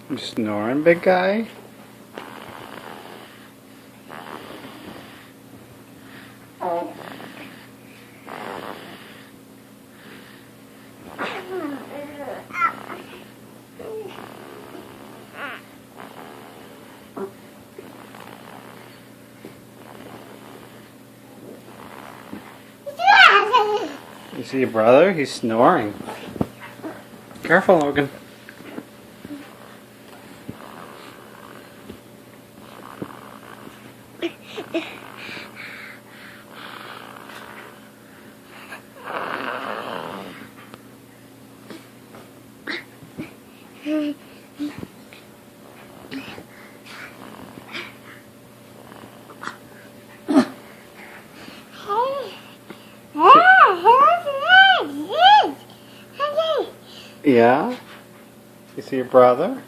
You snoring, big guy? You see your brother? He's snoring. Careful, Logan. Yeah? You see your brother?